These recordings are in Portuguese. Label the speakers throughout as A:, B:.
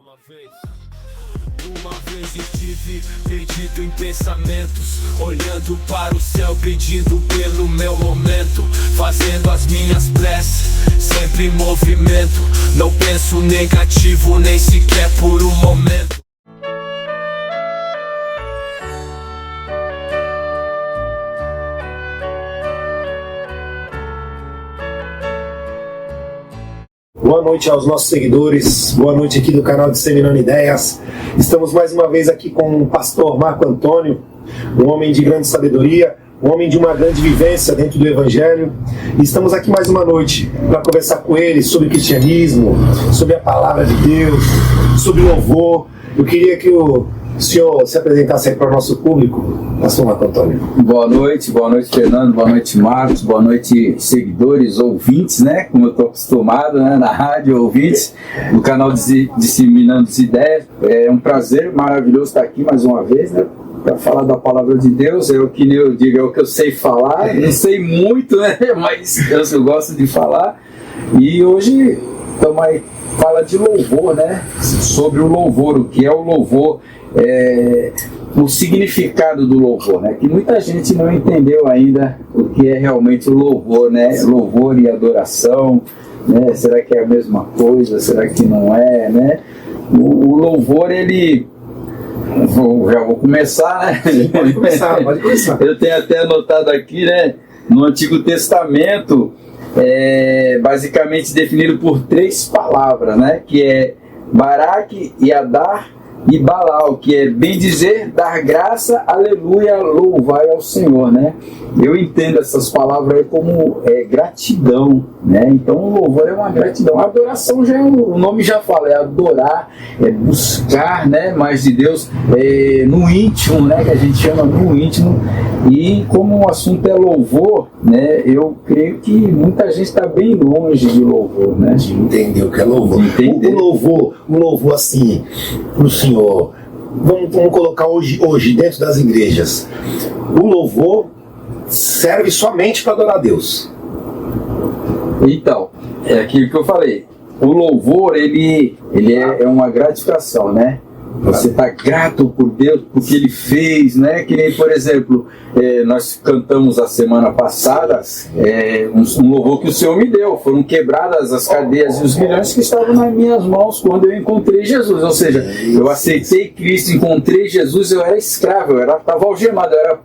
A: Uma vez estive perdido em pensamentos, olhando para o céu, pedindo pelo meu momento, fazendo as minhas preces, sempre em movimento. Não penso negativo, nem sequer por um momento.
B: Boa noite aos nossos seguidores, boa noite aqui do canal Disseminando Ideias. Estamos mais uma vez aqui com o pastor Marco Antônio, um homem de grande sabedoria, um homem de uma grande vivência dentro do Evangelho. E estamos aqui mais uma noite para conversar com ele sobre cristianismo, sobre a palavra de Deus, sobre louvor. Eu queria que o senhor se apresentasse aí para o nosso público, pastor Marco Antônio.
C: Boa noite Fernando, boa noite Marcos, boa noite seguidores, ouvintes, né? Como eu estou acostumado, né? Na rádio, ouvintes do canal Disseminando Ideias. É um prazer maravilhoso estar aqui mais uma vez, né? Para falar da palavra de Deus. É o que eu digo, é o que eu sei falar. Não sei muito, né? Mas eu gosto de falar. E hoje estamos aí fala de louvor, né? Sobre o louvor, o que é o louvor. O significado do louvor, né? Que muita gente não entendeu ainda o que é realmente o louvor, né? Louvor e adoração, né? Será que é a mesma coisa? Será que não é, né? O louvor, ele... Já vou começar, né?
B: Pode começar.
C: Eu tenho até anotado aqui, né? No Antigo Testamento, basicamente definido por 3 palavras, né? Que é Barak, Yadar e Baal, que é bem dizer, dar graça, aleluia, louvai ao Senhor, né? Eu entendo essas palavras aí como gratidão, né? Então o louvor é uma gratidão. A adoração, o nome já fala, é adorar, é buscar, né, mais de Deus, no íntimo, né, que a gente chama no íntimo. E como o assunto é louvor, né, eu creio que muita gente está bem longe de louvor, né?
B: De entender o que é louvor. O louvor assim, para o Senhor, vamos colocar hoje dentro das igrejas, o louvor serve somente para adorar a Deus.
C: Então, é aquilo que eu falei. O louvor, ele é uma gratificação, né? Você está grato por Deus, por que Ele fez, né? Que nem, por exemplo, nós cantamos a semana passada um louvor que o Senhor me deu. Foram quebradas as cadeias e os grilhões que estavam nas minhas mãos quando eu encontrei Jesus. Ou seja, eu aceitei Cristo, encontrei Jesus, eu era escravo, eu estava algemado, eu era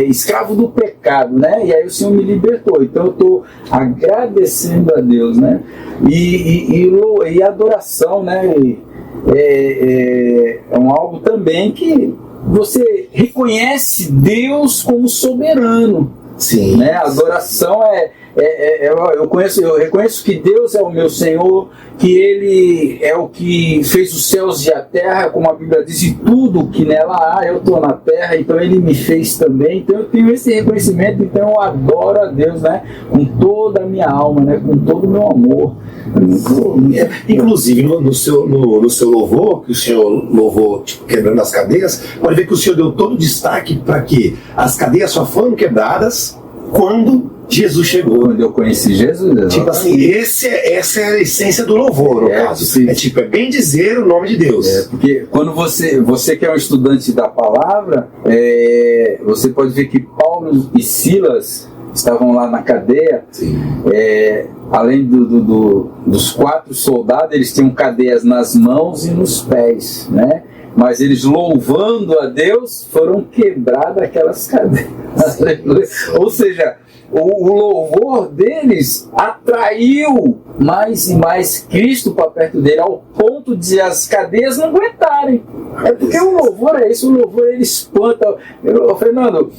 C: escravo do pecado, né? E aí o Senhor me libertou. Então eu estou agradecendo a Deus, né? E adoração, né? É algo também que você reconhece Deus como soberano.
B: Sim.
C: Né? A adoração eu reconheço que Deus é o meu Senhor, que Ele é o que fez os céus e a terra, como a Bíblia diz, e tudo que nela há, eu estou na terra, então Ele me fez também. Então eu tenho esse reconhecimento, então eu adoro a Deus, né? Com toda a minha alma, né? Com todo o meu amor.
B: Inclusive no seu louvor, que o Senhor louvou quebrando as cadeias, pode ver que o Senhor deu todo o destaque para que as cadeias só foram quebradas quando Jesus chegou.
C: Quando eu conheci Jesus.
B: Tipo assim, essa é a essência do louvor, no caso.
C: Sim.
B: É bem dizer o nome de Deus.
C: Porque quando você que é um estudante da palavra, você pode ver que Paulo e Silas estavam lá na cadeia. Além dos 4 soldados, eles tinham cadeias nas mãos e nos pés, né? Mas eles, louvando a Deus, foram quebradas aquelas cadeias. Ou seja, o louvor deles atraiu mais e mais Cristo para perto dele, ao ponto de as cadeias não aguentarem. É porque o louvor é isso, o louvor ele espanta. Fernando,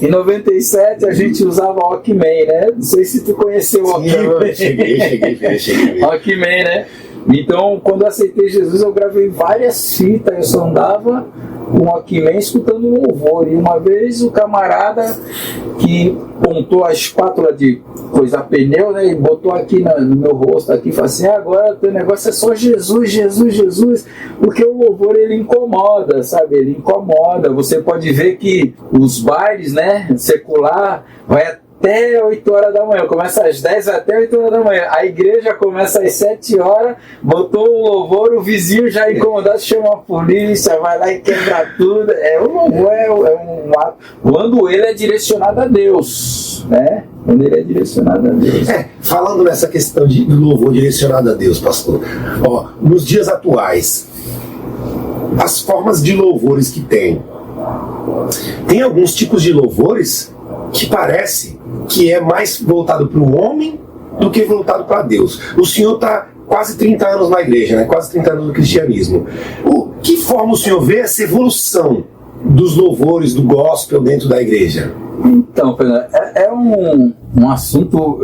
C: em 97 a gente usava Walkman, né? Não sei se tu conheceu o Walkman.
B: Cheguei.
C: Walkman, né? Então, quando eu aceitei Jesus, eu gravei várias fitas, eu só andava com o Walkman escutando louvor. E uma vez o camarada que pontou a espátula de coisar pneu, né, e botou aqui no meu rosto, aqui, e falou assim: agora o teu negócio é só Jesus, Jesus, Jesus, porque o louvor ele incomoda, sabe? Ele incomoda. Você pode ver que os bailes, né, secular, vai até 8 horas da manhã. Começa às 10 até 8 horas da manhã. A igreja começa às 7 horas, botou o louvor, o vizinho já incomodado, chama a polícia, vai lá e quebra tudo. O louvor é um ato. Quando ele é direcionado a Deus, né? Quando ele é direcionado a Deus.
B: Falando nessa questão do louvor direcionado a Deus, pastor, nos dias atuais, as formas de louvores que tem alguns tipos de louvores que parece que é mais voltado para o homem do que voltado para Deus. O senhor está quase 30 anos na igreja, né? Quase 30 anos no cristianismo. Que forma o senhor vê essa evolução dos louvores, do gospel dentro da igreja?
C: Então, Fernando, é um assunto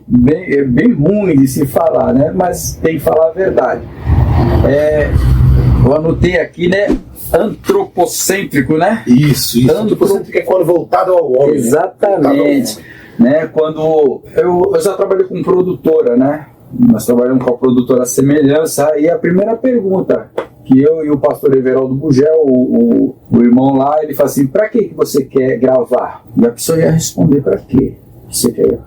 C: bem ruim de se falar, né? Mas tem que falar a verdade. Eu anotei aqui, né? Antropocêntrico, né?
B: Isso. Antropocêntrico é quando voltado ao homem.
C: Exatamente. Né? Quando eu já trabalhei com produtora, né? Nós trabalhamos com a produtora Semelhança. E a primeira pergunta que eu e o pastor Everaldo Bugel, o irmão lá, ele fala assim: para que você quer gravar? E a pessoa ia responder: para quê? Você quer?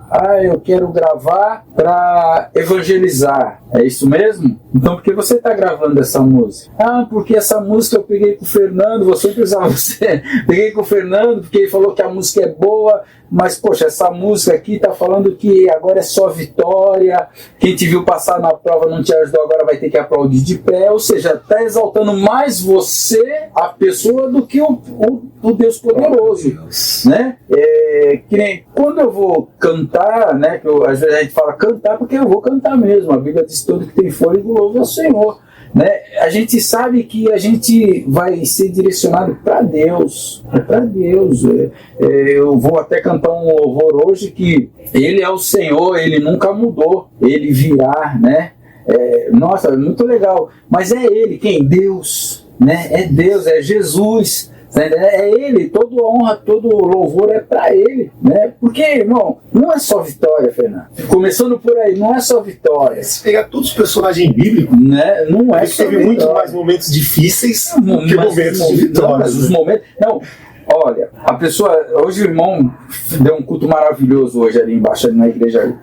C: Eu quero gravar para evangelizar. É isso mesmo? Então por que você está gravando essa música? Porque essa música eu peguei com o Fernando, vou sempre usar você. Peguei com o Fernando porque ele falou que a música é boa, mas poxa, essa música aqui está falando que agora é só vitória, quem te viu passar na prova não te ajudou, agora vai ter que aplaudir de pé. Ou seja, está exaltando mais você, a pessoa, do que o Deus poderoso, né? Que nem quando eu vou cantar, né? Que às vezes a gente fala cantar porque eu vou cantar mesmo. A Bíblia diz: todo que tem fôlego louva ao Senhor, né? A gente sabe que a gente vai ser direcionado para Deus, para Deus. Eu vou até cantar um louvor hoje que Ele é o Senhor, Ele nunca mudou, Ele virá, né? Nossa, é muito legal. Mas é Ele quem? Deus, né? É Deus, é Jesus. É Ele, toda honra, todo louvor é para Ele, né? Porque, irmão, não é só vitória, Fernando. Começando por aí, não é só vitória.
B: Se pegar todos os personagens bíblicos,
C: né? Não é só
B: teve
C: vitória.
B: Muito mais momentos difíceis do que momentos de vitória.
C: Os momentos, não, olha, a pessoa, hoje o irmão deu um culto maravilhoso hoje ali embaixo, ali na igreja.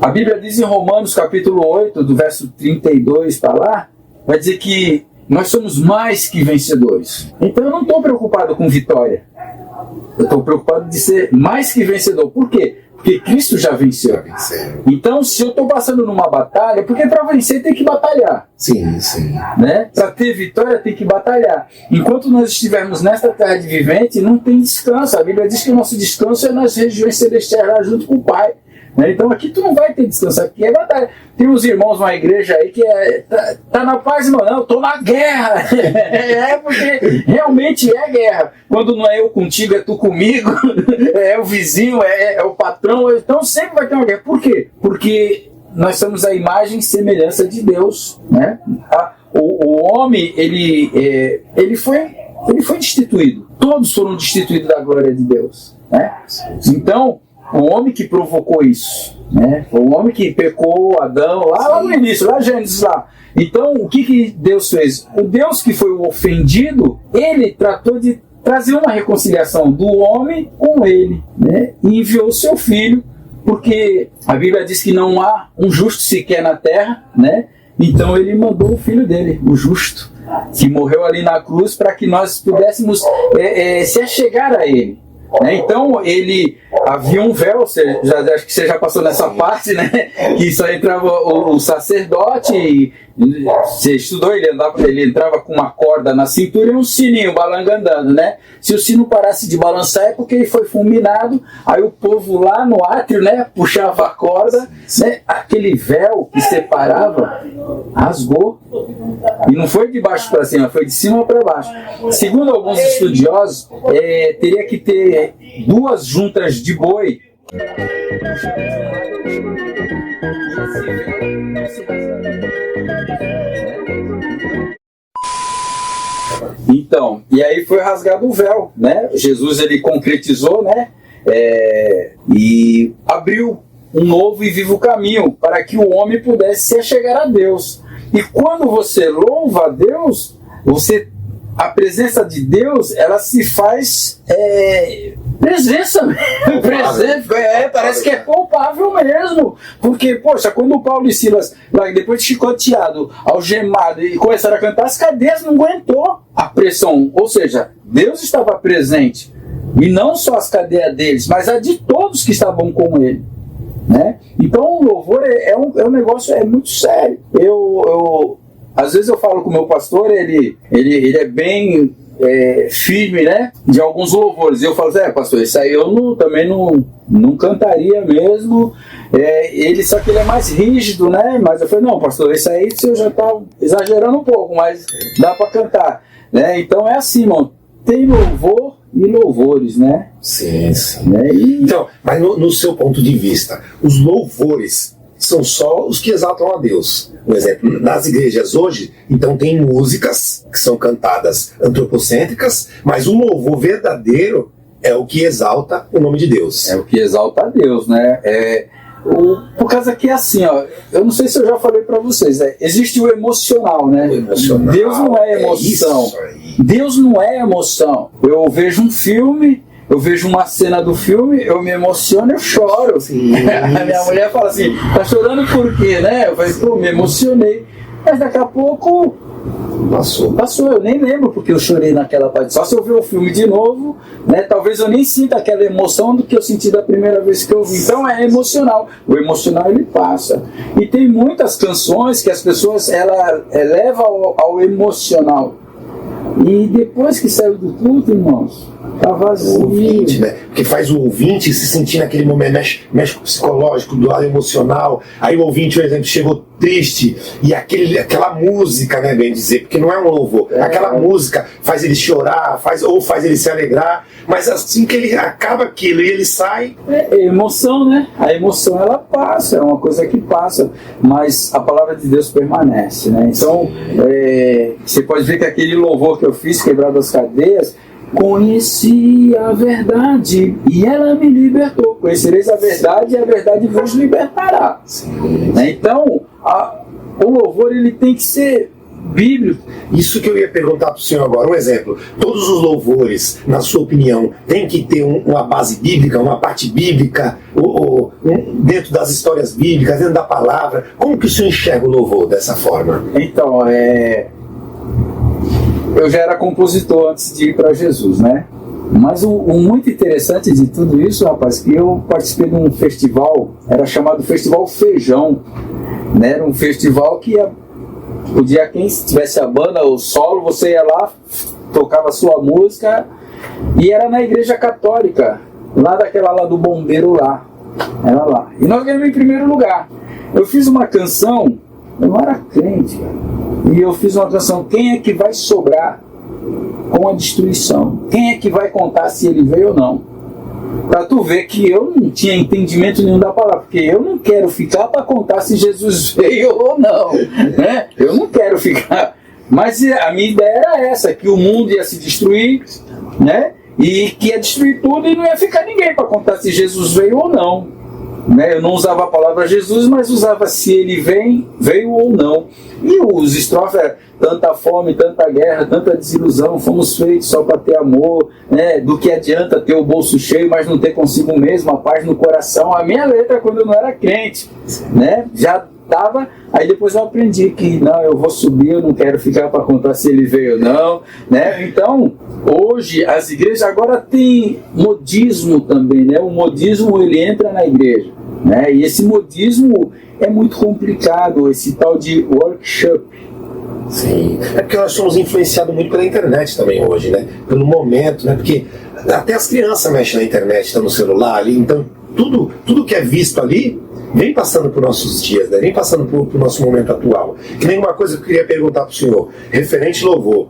C: A Bíblia diz em Romanos capítulo 8, do verso 32 para lá, vai dizer que nós somos mais que vencedores. Então eu não estou preocupado com vitória. Eu estou preocupado de ser mais que vencedor. Por quê? Porque Cristo já venceu. Então, se eu estou passando numa batalha, porque para vencer tem que batalhar.
B: Sim.
C: Né? Para ter vitória tem que batalhar. Enquanto nós estivermos nesta terra de vivente, não tem descanso. A Bíblia diz que o nosso descanso é nas regiões celestiais, lá junto com o Pai. Então aqui tu não vai ter descanso, aqui é batalha. Tem uns irmãos na igreja aí que tá na paz, irmão, não, eu tô na guerra. Porque realmente é guerra. Quando não é eu contigo, é tu comigo, é o vizinho, é o patrão, então sempre vai ter uma guerra. Por quê? Porque nós somos a imagem e semelhança de Deus, né? O homem, ele foi destituído. Todos foram destituídos da glória de Deus, né? Então o homem que provocou isso, né? O homem que pecou, Adão, lá no início, lá Gênesis lá. Então, o que Deus fez? O Deus que foi o ofendido, ele tratou de trazer uma reconciliação do homem com ele, né? E enviou o seu filho, porque a Bíblia diz que não há um justo sequer na terra, né? Então ele mandou o filho dele, o justo, que morreu ali na cruz para que nós pudéssemos se achegar a ele. Então havia um véu, acho que você já passou nessa parte, né? Que só entrava o sacerdote, você estudou, ele entrava com uma corda na cintura e um sininho balangandando, né? Se o sino parasse de balançar é porque ele foi fulminado, aí o povo lá no átrio, né, puxava a corda, né? Aquele véu que separava rasgou, e não foi de baixo para cima, foi de cima para baixo. Segundo alguns estudiosos, teria que ter 2 juntas de boi. Então, e aí foi rasgado o véu, né? Jesus, ele concretizou, né? E abriu um novo e vivo caminho para que o homem pudesse se achegar a Deus. E quando você louva a Deus, a presença de Deus, ela se faz presença mesmo, parece que é palpável mesmo, porque, poxa, quando o Paulo e Silas, lá, depois de chicoteado, algemado, e começaram a cantar, as cadeias não aguentou a pressão, ou seja, Deus estava presente, e não só as cadeias deles, mas a de todos que estavam com ele, né? Então o louvor é um negócio muito sério. Às vezes eu falo com o meu pastor, ele é bem firme, né, de alguns louvores. Eu falo assim, pastor, isso aí eu também não cantaria mesmo. Só que ele é mais rígido, né? Mas eu falei, não, pastor, isso aí você já está exagerando um pouco, mas dá para cantar, né? Então é assim, irmão, tem louvor e louvores, né?
B: Sim. Então, mas no seu ponto de vista, os louvores são só os que exaltam a Deus. Por exemplo, nas igrejas hoje, então tem músicas que são cantadas antropocêntricas, mas o louvor verdadeiro é o que exalta o nome de Deus.
C: É o que exalta a Deus, né? Por causa que é assim, ó, eu não sei se eu já falei para vocês, existe o emocional, né?
B: O emocional,
C: Deus não é emoção. Deus não é emoção. Eu vejo um filme, eu vejo uma cena do filme, eu me emociono, eu choro. A minha mulher fala assim, tá chorando por quê, né? Eu falei, pô, me emocionei. Mas daqui a pouco passou, eu nem lembro porque eu chorei naquela parte. Só se eu ver o filme de novo, né? Talvez eu nem sinta aquela emoção do que eu senti da primeira vez que eu vi. Então é emocional. O emocional ele passa. E tem muitas canções que as pessoas levam ao emocional. E depois que saiu do culto, irmãos, tá vazio.
B: O ouvinte, né? Porque faz o ouvinte se sentir naquele momento, mexe psicológico, do lado emocional. Aí o ouvinte, por exemplo, chegou triste e aquela música, né, bem dizer, porque não é um louvor. Aquela música faz ele chorar, faz ele se alegrar, mas assim que ele acaba aquilo e ele sai...
C: É emoção, né? A emoção ela passa, é uma coisa que passa, mas a palavra de Deus permanece, né? Então, você pode ver que aquele louvor que eu fiz, Quebrado as Cadeias, conheci a verdade e ela me libertou. Conhecereis a verdade e a verdade vos libertará. Né? Então, o louvor ele tem que ser bíblico.
B: Isso que eu ia perguntar para o senhor agora. Um exemplo, todos os louvores, na sua opinião, tem que ter uma base bíblica, uma parte bíblica, dentro das histórias bíblicas, dentro da palavra. Como que o senhor enxerga o louvor dessa forma?
C: Então, eu já era compositor antes de ir para Jesus, né? Mas o muito interessante de tudo isso, rapaz, que eu participei de um festival, era chamado Festival Feijão, né? Era um festival que podia, quem tivesse a banda, o solo, você ia lá, tocava sua música, e era na igreja católica, lá do bombeiro lá, era lá. E nós ganhamos em primeiro lugar. Eu fiz uma canção, eu não era crente, cara, e eu fiz uma canção, quem é que vai sobrar com a destruição? Quem é que vai contar se ele veio ou não? Pra tu ver que eu não tinha entendimento nenhum da palavra, porque eu não quero ficar para contar se Jesus veio ou não, né? Eu não quero ficar. Mas a minha ideia era essa, que o mundo ia se destruir, né? E que ia destruir tudo e não ia ficar ninguém para contar se Jesus veio ou não. Né? Eu não usava a palavra Jesus, mas usava se ele veio ou não. E os estrofes eram tanta fome, tanta guerra, tanta desilusão, fomos feitos só para ter amor, né? Do que adianta ter o bolso cheio, mas não ter consigo mesmo a paz no coração. A minha letra, quando eu não era crente, né? Já estava, aí depois eu aprendi que não, eu vou subir, eu não quero ficar para contar se ele veio ou não, né? Então, hoje as igrejas agora têm modismo também, né? O modismo ele entra na igreja, né? E esse modismo é muito complicado, esse tal de workshop.
B: Sim, é porque nós somos influenciados muito pela internet também hoje, né? Pelo momento, né? Porque até as crianças mexem na internet, estão no celular ali, então tudo que é visto ali vem passando por nossos dias, né? Vem passando por nosso momento atual. Que nem uma coisa que eu queria perguntar para o senhor, referente louvor.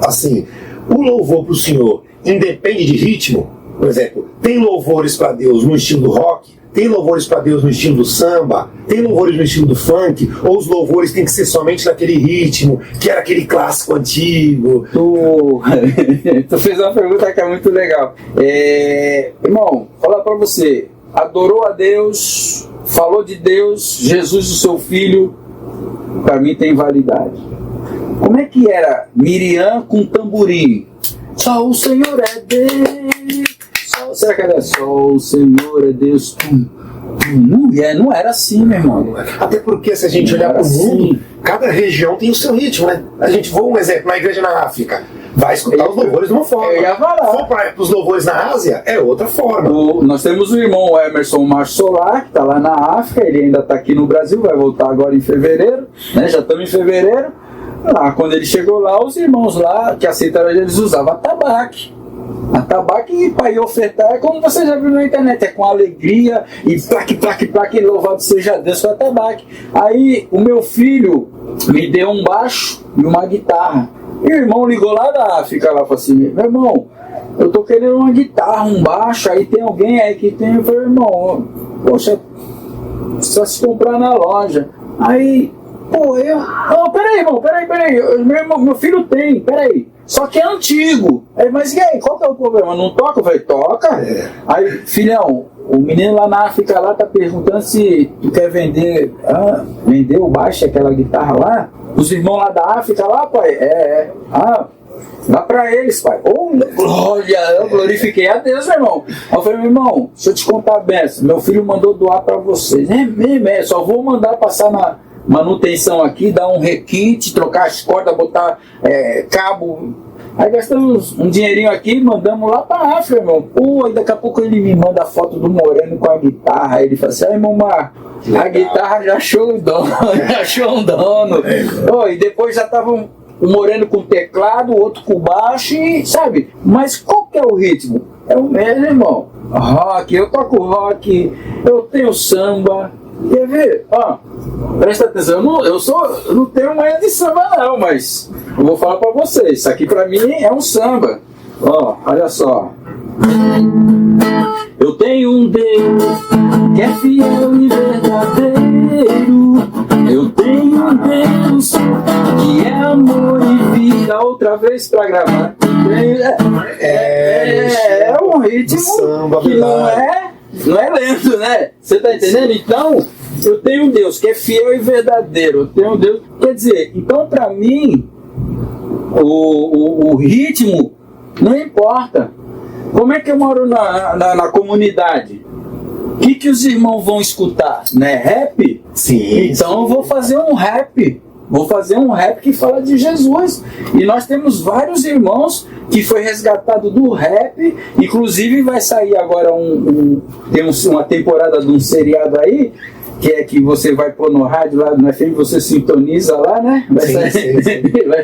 B: Assim, o louvor para o senhor independe de ritmo? Por exemplo, tem louvores para Deus no estilo do rock? Tem louvores para Deus no estilo do samba? Tem louvores no estilo do funk? Ou os louvores têm que ser somente naquele ritmo, que era aquele clássico antigo?
C: Tu fez uma pergunta que é muito legal. Irmão, falar para você, adorou a Deus, falou de Deus, Jesus, o seu filho, para mim tem validade. Como é que era Miriam com tamborim? Só o Senhor é Deus, sol. Será que era sol? O Senhor é Deus. Não era assim, meu irmão.
B: Até porque, se a gente olhar para o mundo, cada região tem o seu ritmo, né? A gente voa, um exemplo, na igreja na África, vai escutar os louvores de uma forma. For para os louvores na Ásia, é outra forma.
C: Nós temos o irmão Emerson Março Solar, que está lá na África, ele ainda está aqui no Brasil, vai voltar agora em fevereiro, né? Já estamos em fevereiro. Lá, quando ele chegou lá, os irmãos lá que aceitaram, eles usavam atabaque. Atabaque para ir ofertar é como você já viu na internet, é com alegria e plaque, louvado seja Deus com atabaque. Aí o meu filho me deu um baixo e uma guitarra. E o irmão ligou lá da África, lá, falou assim: meu irmão, eu tô querendo uma guitarra, um baixo, aí tem alguém aí que tem. Eu falei: irmão, poxa, só se comprar na loja. Aí, pô, não, peraí, irmão, peraí, meu filho tem, peraí. Só que é antigo. Aí, mas e aí, qual que é o problema? Não toca? Eu falei: toca. Aí, filhão, o menino lá na África lá tá perguntando se tu quer vender o baixo, aquela guitarra lá. Os irmãos lá da África lá, pai, dá pra eles, pai. Glória, eu glorifiquei a Deus, meu irmão. Aí eu falei: meu irmão, deixa eu te contar a benção. Meu filho mandou doar pra vocês. É mesmo, só vou mandar passar na manutenção aqui, dar um requinte, trocar as cordas, botar cabo. Aí gastamos um dinheirinho aqui, mandamos lá pra África, meu. Pô, aí daqui a pouco ele me manda a foto do Moreno com a guitarra. Aí ele fala assim: irmão Mar, a guitarra já achou um dono, E depois já tava o Moreno com teclado, o outro com baixo, e sabe? Mas qual que é o ritmo? É o mesmo, irmão. Rock, eu toco rock, eu tenho samba. Quer ver? Presta atenção, eu não tenho manha de samba não, mas eu vou falar pra vocês, isso aqui pra mim é um samba. Olha só. Eu tenho um Deus que é fiel e verdadeiro. Eu tenho um Deus que é amor e vida. Outra vez pra gravar. É um ritmo samba, que não é lento, né? Você tá entendendo? Então, eu tenho um Deus que é fiel e verdadeiro. Eu tenho um Deus. Quer dizer, então pra mim, o ritmo não importa. Como é que eu moro na comunidade? O que os irmãos vão escutar? Né? Rap?
B: Sim.
C: Então eu vou fazer um rap. Vou fazer um rap que fala de Jesus. E nós temos vários irmãos que foi resgatado do rap. Inclusive vai sair agora tem uma temporada de um seriado aí, que é que você vai pôr no rádio lá no FM, você sintoniza lá, né? Vai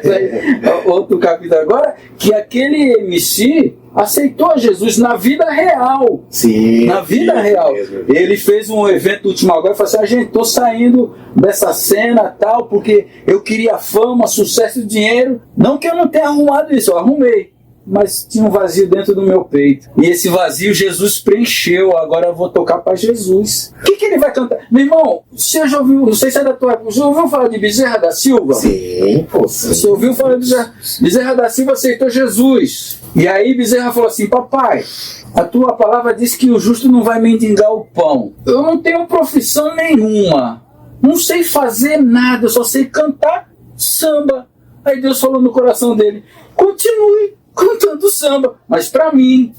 C: sair outro capítulo agora, que aquele MC aceitou Jesus na vida real.
B: Sim.
C: Na vida real. Mesmo. Ele fez um evento último agora e falou assim: gente, tô saindo dessa cena tal, porque eu queria fama, sucesso e dinheiro. Não que eu não tenha arrumado isso, eu arrumei. Mas tinha um vazio dentro do meu peito. E esse vazio Jesus preencheu. Agora eu vou tocar para Jesus. O que ele vai cantar? Meu irmão, você já ouviu, não sei se é da tua época, você ouviu falar de Bezerra da Silva?
B: Sim, pô.
C: Você ouviu falar de Bezerra da Silva aceitou Jesus. E aí Bezerra falou assim: papai, a tua palavra diz que o justo não vai mendigar o pão. Eu não tenho profissão nenhuma. Não sei fazer nada, eu só sei cantar samba. Aí Deus falou no coração dele: continue cantando samba, mas pra mim,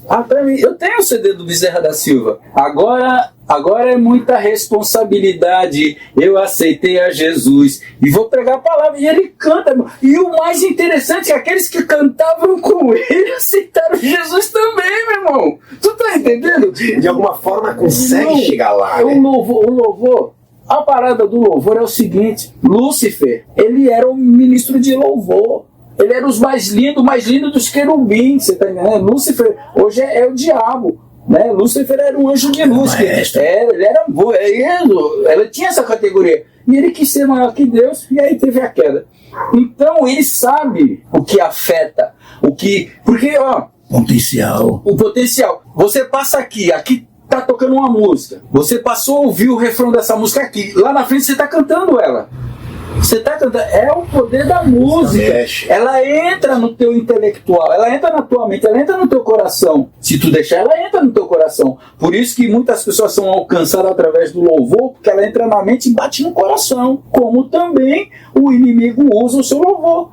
C: eu tenho o CD do Bezerra da Silva. Agora é muita responsabilidade. Eu aceitei a Jesus e vou pregar a palavra. E ele canta. E o mais interessante é que aqueles que cantavam com ele aceitaram Jesus também, meu irmão. Tu tá entendendo?
B: De alguma forma consegue chegar lá, né?
C: O louvor. A parada do louvor é o seguinte: Lúcifer, ele era o ministro de louvor. Ele era os mais lindo dos querubins, você tá entendendo? Lúcifer hoje é o diabo, né? Lúcifer era um anjo de luz, ela tinha essa categoria. E ele quis ser maior que Deus, e aí teve a queda. Então ele sabe o que afeta, porque o potencial. Você passa aqui tá tocando uma música, você passou a ouvir o refrão dessa música aqui, lá na frente você tá cantando ela. Você tá cantando, é o poder da música. Ela entra no teu intelectual, ela entra na tua mente, ela entra no teu coração. Se tu deixar, ela entra no teu coração. Por isso que muitas pessoas são alcançadas através do louvor, porque ela entra na mente e bate no coração. Como também o inimigo usa o seu louvor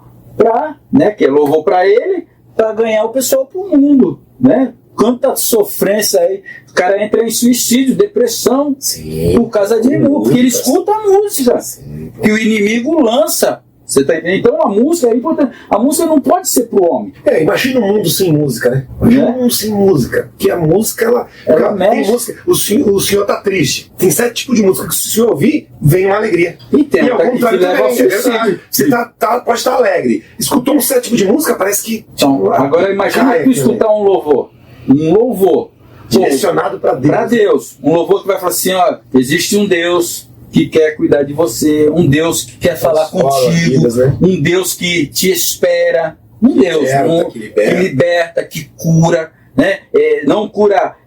C: que é louvor para ele, para ganhar o pessoal pro mundo, né? quanta sofrência aí. O cara entra em suicídio, depressão,
B: Sim.
C: por causa de música, porque ele escuta a música que o inimigo lança. Você tá entendendo? Então a música é importante. A música não pode ser pro homem.
B: Imagina um mundo sem música, né? Imagina um mundo sem música. Que a música, ela
C: mexe.
B: tem música. O senhor tá triste. Tem 7 tipos de música que se o senhor ouvir, vem uma alegria.
C: Entendo,
B: E ao
C: tá,
B: contrário
C: que leva ao
B: também, é
C: suicídio.
B: verdade. Você pode estar alegre. Escutou um 7 tipos de música, parece que...
C: Então, agora imagina tu escutar um louvor. Um louvor.
B: Direcionado para Deus.
C: Para Deus. Um louvor que vai falar assim, ó, existe um Deus que quer cuidar de você, um Deus que quer falar contigo,
B: vidas, né?
C: um Deus que te espera, um Deus que liberta, que cura, né? Não cura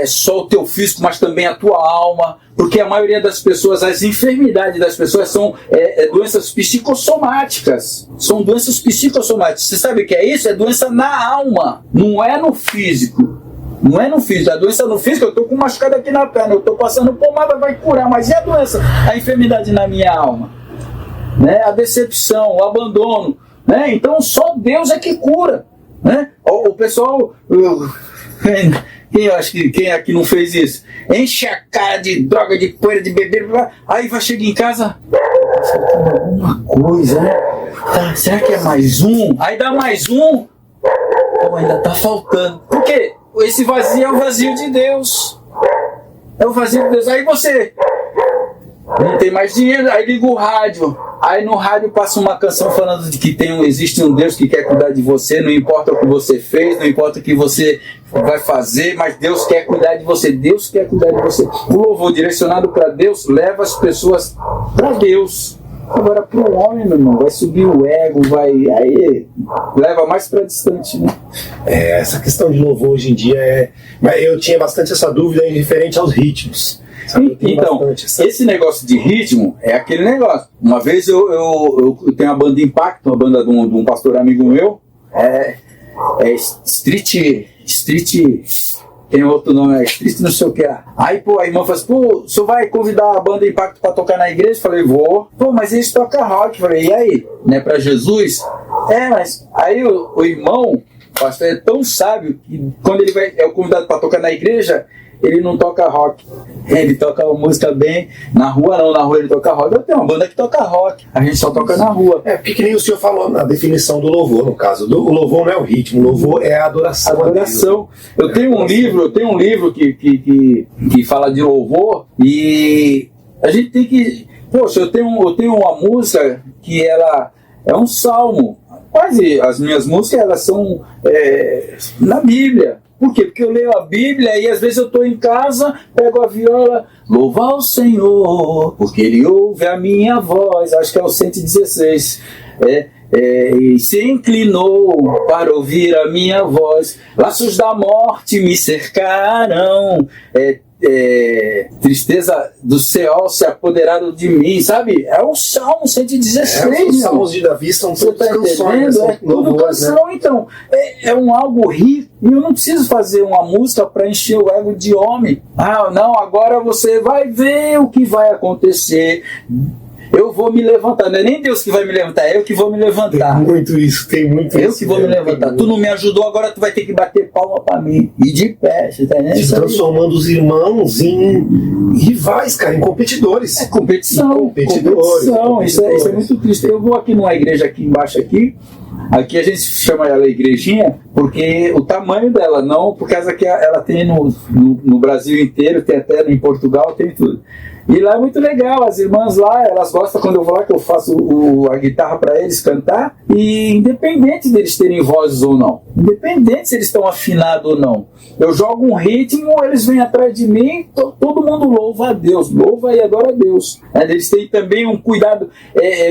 C: só o teu físico, mas também a tua alma, porque a maioria das pessoas, as enfermidades das pessoas são doenças psicossomáticas, são doenças psicossomáticas. Você sabe o que é isso? É doença na alma, não é no físico. Não é no físico. A doença no físico, eu estou com machucado aqui na perna, eu estou passando pomada, vai curar. Mas e a doença? A enfermidade na minha alma? Né? A decepção, o abandono. Né? Então só Deus é que cura. Né? O pessoal... Quem aqui não fez isso? Enche a cara de droga, de poeira, de beber, aí vai chegar em casa, faltando alguma coisa, né? Será que é mais um? Aí dá mais um, ainda tá faltando. Por quê? Esse vazio é o vazio de Deus. É o vazio de Deus. Aí você não tem mais dinheiro, aí liga o rádio. Aí no rádio passa uma canção falando de que existe um Deus que quer cuidar de você, não importa o que você fez, não importa o que você vai fazer, mas Deus quer cuidar de você. Deus quer cuidar de você. O louvor direcionado para Deus leva as pessoas para Deus. Agora para o homem, meu irmão, vai subir o ego, aí leva mais para distante, né?
B: Essa questão de louvor hoje em dia eu tinha bastante essa dúvida em referente aos ritmos.
C: Então, esse negócio de ritmo é aquele negócio. Uma vez eu tenho uma banda Impacto, uma banda de um pastor amigo meu, Street, tem outro nome, Street não sei o que lá. Aí, a irmã falou assim, o senhor vai convidar a banda Impacto pra tocar na igreja? Falei, vou. Mas eles tocam rock. Falei, e aí? Não é pra Jesus? Mas aí o irmão, o pastor, é tão sábio que quando ele é o convidado pra tocar na igreja, ele não toca rock. Ele toca uma música bem. Na rua não, na rua ele toca rock. Eu tenho uma banda que toca rock. A gente só toca na rua.
B: Porque que nem o senhor falou na definição do louvor, no caso. O louvor não é o ritmo, o louvor é a adoração.
C: Adoração. Eu tenho um livro que fala de louvor e a gente tem que... Poxa, eu tenho uma música que ela é um salmo. Quase as minhas músicas elas são na Bíblia. Por quê? Porque eu leio a Bíblia e às vezes eu estou em casa, pego a viola, louva ao Senhor, porque Ele ouve a minha voz. Acho que é o 116. E se inclinou para ouvir a minha voz. Laços da morte me cercaram. Tristeza do Seol se apoderaram de mim, sabe? É o Salmo 116.
B: Os salmos de Davi são todas canções,
C: tudo canção, né? Então é algo rico. E eu não preciso fazer uma música para encher o ego de homem. Não, agora você vai ver o que vai acontecer. Eu vou me levantar, não é nem Deus que vai me levantar, é eu que vou me levantar.
B: Tem muito isso. Eu
C: que vou me levantar. Tu não me ajudou, agora tu vai ter que bater palma pra mim. E de pé, você tá entendendo?
B: Se transformando os irmãos em rivais, cara, em competidores.
C: Competição. Isso é muito triste. Eu vou aqui numa igreja aqui embaixo aqui a gente chama ela igrejinha porque o tamanho dela, não por causa que ela tem no Brasil inteiro, tem até em Portugal, tem tudo. E lá é muito legal, as irmãs lá, elas gostam quando eu vou lá que eu faço a guitarra para eles cantar, e independente deles terem vozes ou não, independente se eles estão afinados ou não, eu jogo um ritmo, eles vêm atrás de mim, todo mundo louva a Deus, louva e adora a Deus. Eles têm também um cuidado,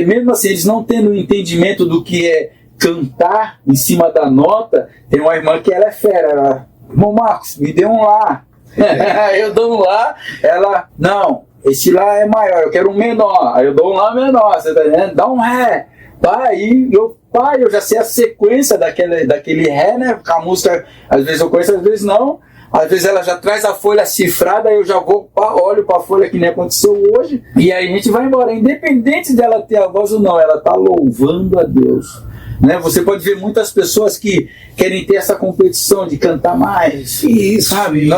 C: mesmo assim, eles não tendo um entendimento do que é cantar em cima da nota. Tem uma irmã que ela é fera, irmão Marcos, me dê um lá. Eu dou um lá, ela, não, esse lá é maior, eu quero um menor. Aí eu dou um lá menor, você tá entendendo? Dá um ré. Aí eu já sei a sequência daquele ré, né? Porque a música, às vezes eu conheço, às vezes não. Às vezes ela já traz a folha cifrada, eu já olho para a folha que nem aconteceu hoje, e aí a gente vai embora. Independente dela ter a voz ou não, ela tá louvando a Deus. né? Você pode ver muitas pessoas que querem ter essa competição de cantar mais.
B: Isso,
C: sabe?
B: isso.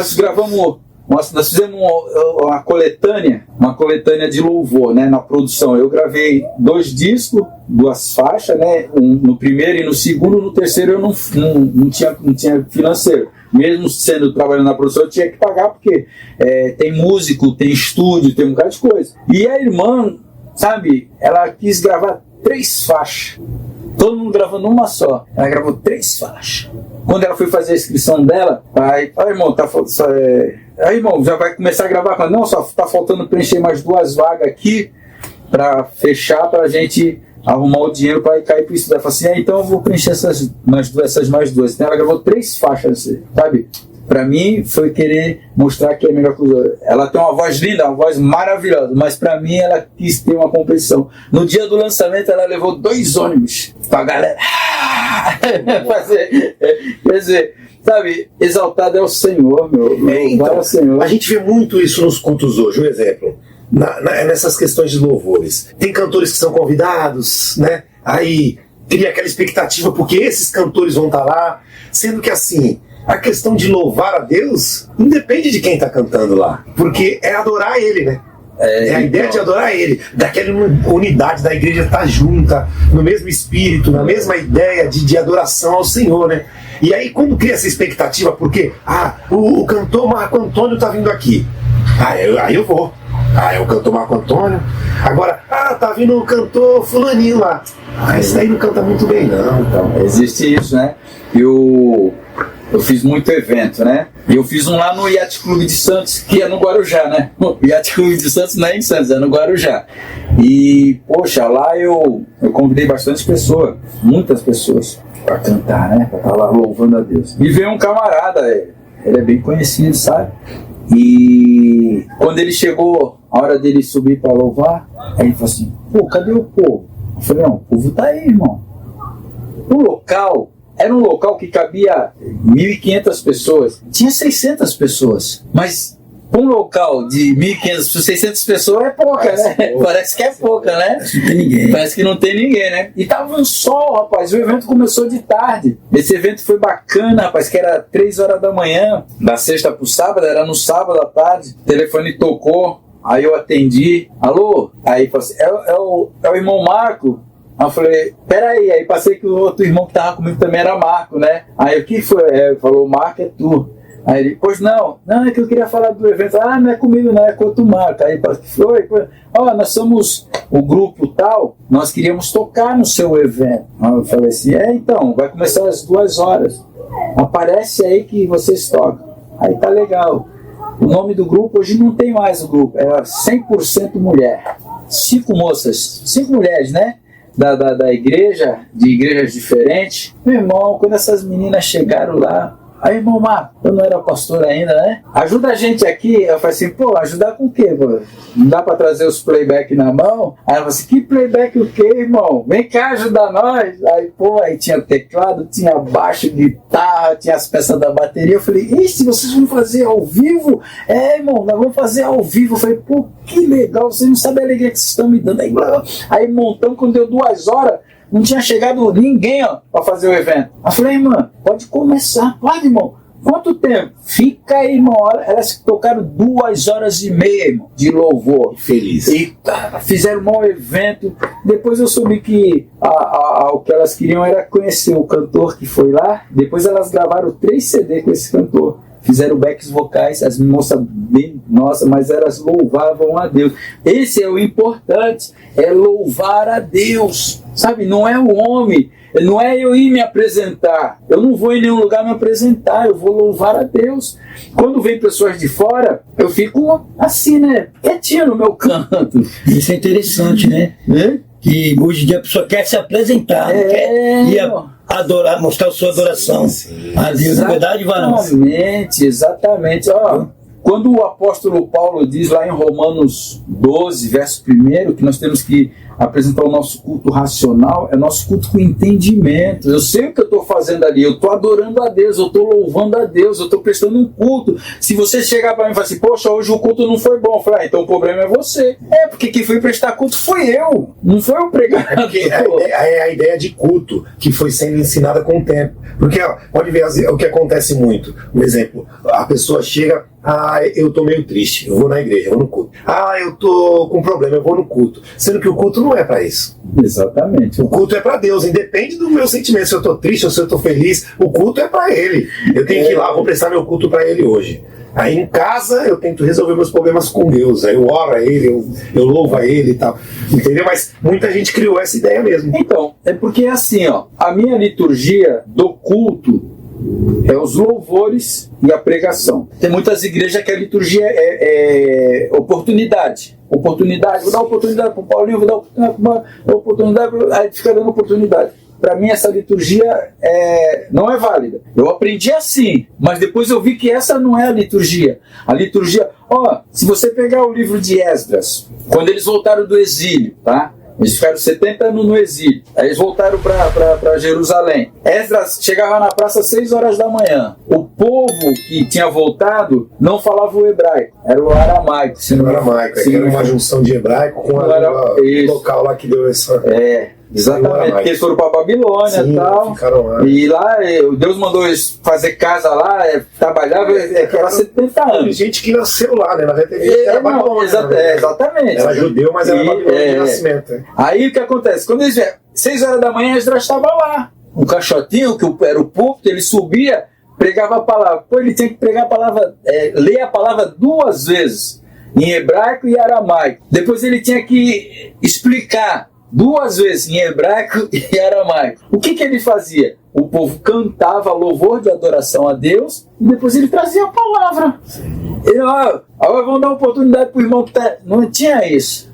C: Nós fizemos uma coletânea de louvor, né, na produção. Eu gravei 2 discos, 2 faixas, né, no primeiro e no segundo. No terceiro eu não tinha financeiro. Mesmo trabalhando na produção, eu tinha que pagar, porque tem músico, tem estúdio, tem um bocado de coisa. E a irmã, sabe, ela quis gravar 3 faixas. Todo mundo gravando uma só. Ela gravou 3 faixas. Quando ela foi fazer a inscrição dela, aí, irmão, aí, irmão, já vai começar a gravar. Não, só tá faltando preencher mais 2 vagas aqui para fechar, para a gente arrumar o dinheiro para ir cair para isso. Ela falou assim, então eu vou preencher essas mais 2. Então ela gravou 3 faixas, sabe? Para mim foi querer mostrar que é melhor que os outros. Ela tem uma voz linda, uma voz maravilhosa, mas para mim ela quis ter uma competição. No dia do lançamento ela levou 2 ônibus pra galera fazer. Quer dizer, sabe, exaltado é o Senhor, meu.
B: Então,
C: o Senhor.
B: A gente vê muito isso nos cultos hoje. Um exemplo, nessas questões de louvores. Tem cantores que são convidados, né? Aí cria aquela expectativa porque esses cantores vão estar lá, sendo que assim, a questão de louvar a Deus não depende de quem está cantando lá, porque é adorar Ele, né? É a ideia de adorar Ele, daquela unidade da igreja estar junta, no mesmo espírito, na mesma ideia de adoração ao Senhor, né? E aí quando cria essa expectativa, porque o cantor Marco Antônio está vindo aqui, aí eu vou. É o cantor Marco Antônio. Agora, tá vindo o cantor fulaninho lá. Esse daí não canta muito bem, não.
C: Então, existe isso, né? Eu fiz muito evento, né? E eu fiz um lá no Yacht Clube de Santos, que é no Guarujá, né? O Yacht Clube de Santos não é em Santos, é no Guarujá. E, poxa, lá eu convidei bastante pessoas, muitas pessoas, para cantar, né? Para estar lá louvando a Deus. E veio um camarada, ele é bem conhecido, sabe? E quando ele chegou, a hora dele subir para louvar, aí ele falou assim, pô, cadê o povo? Eu falei, não, o povo tá aí, irmão. O local era um local que cabia 1.500 pessoas. Tinha 600 pessoas. Mas um local de 1.500, 600 pessoas é pouca, né? Parece que é pouca, né?
B: Não tem ninguém.
C: Parece que não tem ninguém, né? E tava um sol, rapaz. O evento começou de tarde. Esse evento foi bacana, rapaz, que era 3 horas da manhã, da sexta pro sábado, era no sábado à tarde. O telefone tocou, aí eu atendi. Alô? Aí falou assim, é o irmão Marco? Aí eu falei, peraí, aí passei que o outro irmão que tava comigo também era Marco, né? Aí o que foi? Falou, Marco é tu. Aí ele, pois não, é que eu queria falar do evento. Não é comigo não, é com outro Marco. Aí foi, nós somos o grupo tal, nós queríamos tocar no seu evento. Aí eu falei assim, então, vai começar às 2 horas. Aparece aí que vocês tocam. Aí tá legal. O nome do grupo, hoje não tem mais o grupo, era 100% mulher. 5 moças, 5 mulheres, né? Da igreja, de igrejas diferentes. Meu irmão, quando essas meninas chegaram lá, aí, irmão Marco, eu não era pastor ainda, né? Ajuda a gente aqui. Eu falei assim, pô, ajudar com o quê, pô? Não dá pra trazer os playback na mão? Aí ela falou assim, que playback o quê, irmão? Vem cá ajudar nós. Aí tinha teclado, tinha baixo, guitarra, tinha as peças da bateria. Eu falei, ixi, vocês vão fazer ao vivo? Irmão, nós vamos fazer ao vivo. Eu falei, pô, que legal, vocês não sabem a alegria que vocês estão me dando. Aí montamos, quando deu 2 horas, não tinha chegado ninguém para fazer o evento. Eu falei, irmã, pode começar. Pode, irmão. Quanto tempo? Fica aí, irmão. Elas tocaram 2 horas e meia, irmão, de louvor.
B: Feliz.
C: E fizeram um bom evento. Depois eu soube que o que elas queriam era conhecer o cantor que foi lá. Depois elas gravaram 3 CD com esse cantor. Fizeram backs vocais, as moças bem, nossa, mas elas louvavam a Deus. Esse é o importante, é louvar a Deus, sabe? Não é o homem, não é eu ir me apresentar. Eu não vou em nenhum lugar me apresentar, eu vou louvar a Deus. Quando vem pessoas de fora, eu fico assim, né? Quietinho no meu canto.
D: Isso é interessante, né? Que hoje em dia a pessoa quer se apresentar, não quer ir adorar, mostrar a sua adoração a Deus, na verdade, varão.
C: Exatamente. Quando o apóstolo Paulo diz lá em Romanos 12, verso 1, que nós temos que apresentar o nosso culto racional, é nosso culto com entendimento. Eu sei o que eu estou fazendo ali, eu estou adorando a Deus, eu estou louvando a Deus, eu estou prestando um culto. Se você chegar para mim e falar assim, poxa, hoje o culto não foi bom, eu falo, então o problema é você. Porque quem foi prestar culto foi eu, não foi o pregador.
B: É a ideia de culto que foi sendo ensinada com o tempo. Porque ó, pode ver o que acontece muito. Um exemplo, a pessoa chega, eu tô meio triste, eu vou na igreja, eu vou no culto. Eu tô com problema, eu vou no culto. Sendo que o culto não é para isso.
C: Exatamente.
B: O culto é para Deus, independe do meu sentimento, se eu tô triste ou se eu tô feliz, o culto é para Ele. Eu tenho que ir lá, vou prestar meu culto para Ele hoje. Aí em casa eu tento resolver meus problemas com Deus, aí eu oro a Ele, eu louvo a Ele e tal, entendeu? Mas muita gente criou essa ideia mesmo.
C: Então, é porque assim, ó, a minha liturgia do culto é os louvores e a pregação. Tem muitas igrejas que a liturgia é oportunidade. Oportunidade, vou dar oportunidade para o Paulinho, vou dar oportunidade, aí fica dando oportunidade. Para mim essa liturgia não é válida. Eu aprendi assim, mas depois eu vi que essa não é a liturgia. A liturgia, se você pegar o livro de Esdras, quando eles voltaram do exílio, tá? Eles ficaram 70 anos no exílio. Aí eles voltaram para Jerusalém. Esdras chegava na praça às 6 horas da manhã. O povo que tinha voltado não falava o hebraico, era o aramaico.
B: O aramaico, era uma junção de hebraico com a local lá que deu essa...
C: Exatamente, porque eles foram para a Babilônia e tal. Lá. E lá Deus mandou eles fazer casa lá, trabalhava, que era 70 anos.
B: Tem gente que nasceu lá, né? Na verdade, era Babilônia.
C: Exatamente.
B: Era judeu, mas era Babilônia de nascimento.
C: Aí o que acontece? Quando eles vieram, 6 horas da manhã, Esdras estava lá. Um caixotinho, que era o púlpito, ele subia, pregava a palavra. Ele tinha que pregar a palavra, ler a palavra 2 vezes, em hebraico e aramaico. Depois ele tinha que explicar 2 vezes em hebraico e aramaico. O que ele fazia? O povo cantava louvor de adoração a Deus e depois ele trazia a palavra. Agora vamos dar oportunidade para o irmão que está... Não tinha isso.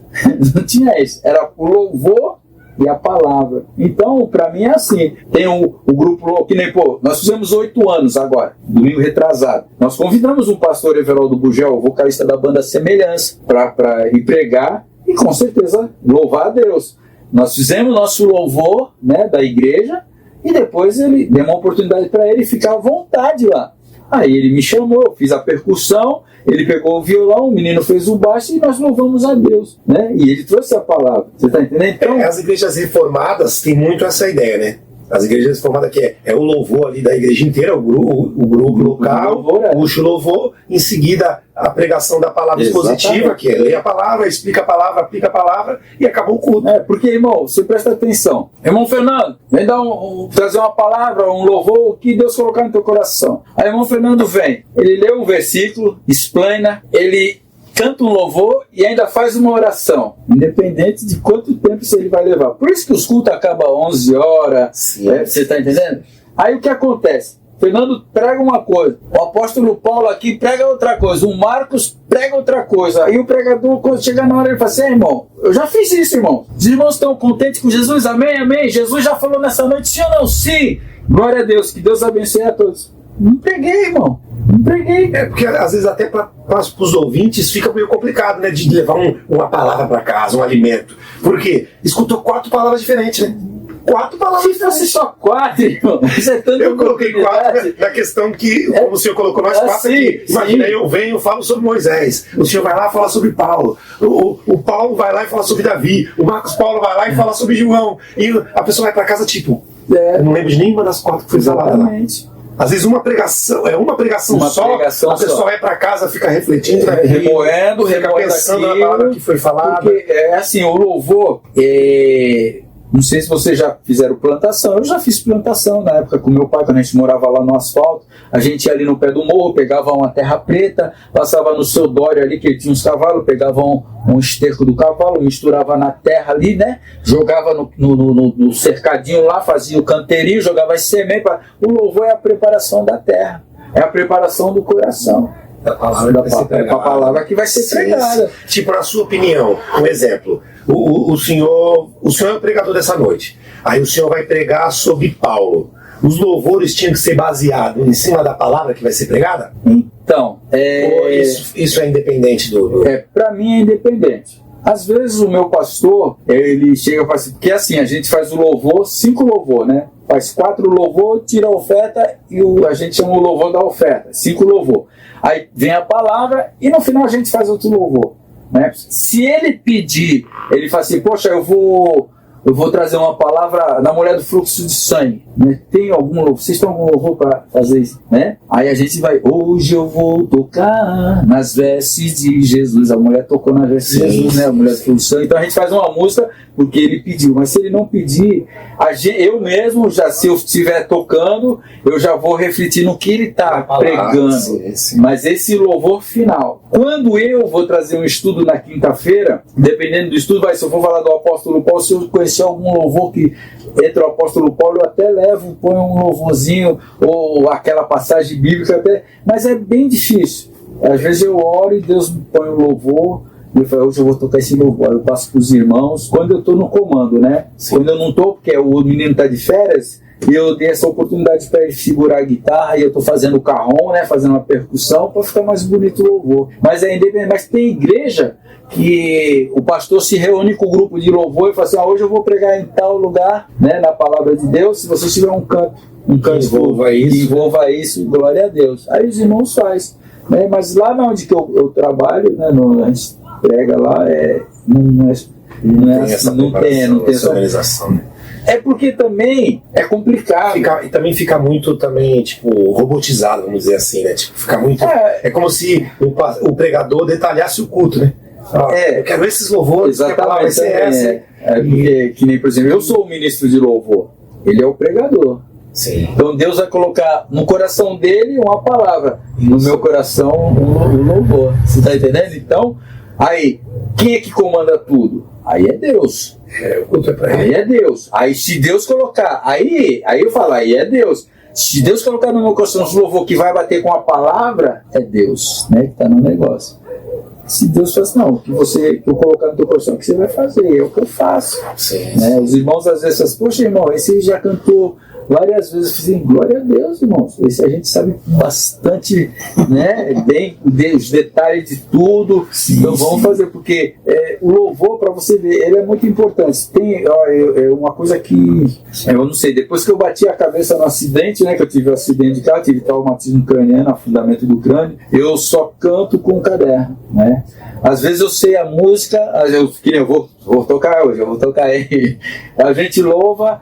C: Não tinha isso. Era o louvor e a palavra. Então, para mim é assim. Tem o grupo, que nem, nós fizemos 8 anos agora, domingo retrasado. Nós convidamos o pastor Everaldo Bugel, o vocalista da banda Semelhança, para ir pregar e com certeza louvar a Deus. Nós fizemos nosso louvor, né, da igreja e depois ele deu uma oportunidade para ele ficar à vontade lá. Aí ele me chamou, eu fiz a percussão, ele pegou o violão, o menino fez o baixo e nós louvamos a Deus, né? E ele trouxe a palavra. Você está entendendo? Então,
B: as igrejas reformadas têm muito essa ideia, né? As igrejas reformadas que é o louvor ali da igreja inteira, o grupo local, puxa o louvor, em seguida a pregação da palavra expositiva, que é ler a palavra, explica a palavra, aplica a palavra e acabou o culto.
C: Porque, irmão, você presta atenção. Irmão Fernando, vem trazer uma palavra, um louvor que Deus colocar no teu coração. Aí irmão Fernando vem, ele lê um versículo, explana, ele canta um louvor e ainda faz uma oração, independente de quanto tempo ele vai levar. Por isso que os cultos acabam 11 horas, você está entendendo? Aí o que acontece? Fernando prega uma coisa, o apóstolo Paulo aqui prega outra coisa, o Marcos prega outra coisa. Aí o pregador, quando chega na hora, ele fala assim, irmão, eu já fiz isso, irmão. Os irmãos estão contentes com Jesus? Amém, amém. Jesus já falou nessa noite, sim ou não? Sim. Glória a Deus, que Deus abençoe a todos. Não preguei, irmão. Não preguei.
B: Porque às vezes até para os ouvintes fica meio complicado, né? De levar uma palavra para casa, um alimento. Por quê? Escutou 4 palavras diferentes, né? 4 palavras diferentes.
C: Se fosse só 4, irmão. Isso é tanto.
B: Eu coloquei 4 na questão que, como o senhor colocou nós 4 aqui. Imagina, eu venho, falo sobre Moisés. O senhor vai lá e fala sobre Paulo. O Paulo vai lá e fala sobre Davi. O Marcos Paulo vai lá e fala sobre João. E a pessoa vai para casa tipo, eu não lembro de nenhuma das 4 que foi falada lá. Às vezes uma pregação só, a pessoa vai para casa, fica refletindo,
C: remoendo,
B: fica pensando na palavra que foi falada.
C: Porque é assim, o louvor, não sei se vocês já fizeram plantação, eu já fiz plantação na época com meu pai, quando a gente morava lá no asfalto, a gente ia ali no pé do morro, pegava uma terra preta, passava no seu Dório ali, que ele tinha uns cavalos, pegava um esterco do cavalo, misturava na terra ali, né, jogava no cercadinho lá, fazia o canteirinho, jogava as sementes. O louvor é a preparação da terra, é a preparação do coração.
B: A palavra
C: que vai ser pregada.
B: Tipo, na sua opinião, um exemplo, o senhor é o pregador dessa noite, aí o senhor vai pregar sobre Paulo. Os louvores tinham que ser baseados em cima da palavra que vai ser pregada?
C: Então,
B: isso é independente do...
C: Para mim é independente. Às vezes o meu pastor, ele chega e fala assim, porque assim, a gente faz o louvor, 5 louvor, né? Faz 4 louvor, tira a oferta e a gente chama o louvor da oferta, 5 louvor. Aí vem a palavra e no final a gente faz outro louvor, né? Se ele pedir, ele fala assim, poxa, eu vou trazer uma palavra da mulher do fluxo de sangue, né? Tem algum louvor? Vocês têm algum louvor para fazer isso, né? Aí a gente vai, hoje eu vou tocar nas vestes de Jesus. A mulher tocou nas vestes de Jesus, né? A mulher do fluxo de sangue. Então a gente faz uma música porque ele pediu, mas se ele não pedir, eu mesmo, já se eu estiver tocando, eu já vou refletir no que ele está pregando. Sim. Mas esse louvor final, quando eu vou trazer um estudo na quinta-feira, dependendo do estudo, se eu for falar do apóstolo Paulo, se eu conhecer algum louvor que entre o apóstolo Paulo, eu até levo, ponho um louvorzinho, ou aquela passagem bíblica, mas é bem difícil. Às vezes eu oro e Deus me põe um louvor, e eu falo, hoje eu vou tocar esse louvor. Eu passo para os irmãos, quando eu estou no comando, né? Sim. Quando eu não estou, porque o menino está de férias, e eu dei essa oportunidade para ele segurar a guitarra, e eu estou fazendo o carrom, né? Fazendo uma percussão, para ficar mais bonito o louvor. Mas é independente. Mas tem igreja que o pastor se reúne com o grupo de louvor e fala assim, hoje eu vou pregar em tal lugar, né? Na palavra de Deus, se você tiver um canto que envolva isso, glória a Deus. Aí os irmãos fazem. Né? Mas lá onde que eu trabalho, né? A gente prega lá, não tem essa organização, né? É porque também é complicado.
B: E também fica muito tipo, robotizado, vamos dizer assim, né? Tipo, fica muito. É como se o pregador detalhasse o culto, né? Eu quero esses louvores,
C: exatamente,
B: que a palavra vai ser essa.
C: Porque, que nem, por exemplo, eu sou o ministro de louvor, ele é o pregador.
B: Sim.
C: Então Deus vai colocar no coração dele uma palavra, no meu coração um louvor. Você está entendendo? Então, aí, quem é que comanda tudo? Aí é Deus.
B: O culto é para ele.
C: Aí é Deus. Aí se Deus colocar, aí eu falo, aí é Deus. Se Deus colocar no meu coração um louvor que vai bater com a palavra, é Deus, né? Que está no negócio. Se Deus faz, não, que eu colocar no teu coração, o que você vai fazer? É o que eu faço.
B: Sim.
C: Né? Os irmãos às vezes falam, poxa, irmão, esse já cantou várias vezes. Eu falei, glória a Deus, irmãos. Esse a gente sabe bastante, né? Bem os detalhes de tudo. Sim, então vamos fazer, porque o louvor, para você ver, ele é muito importante. Tem uma coisa que eu não sei, depois que eu bati a cabeça no acidente, né? Que eu tive um acidente de carro, tive traumatismo craniano, afundamento do crânio, eu só canto com caderno, né? Às vezes eu sei a música, eu vou tocar hoje, eu vou tocar aí. A gente louva.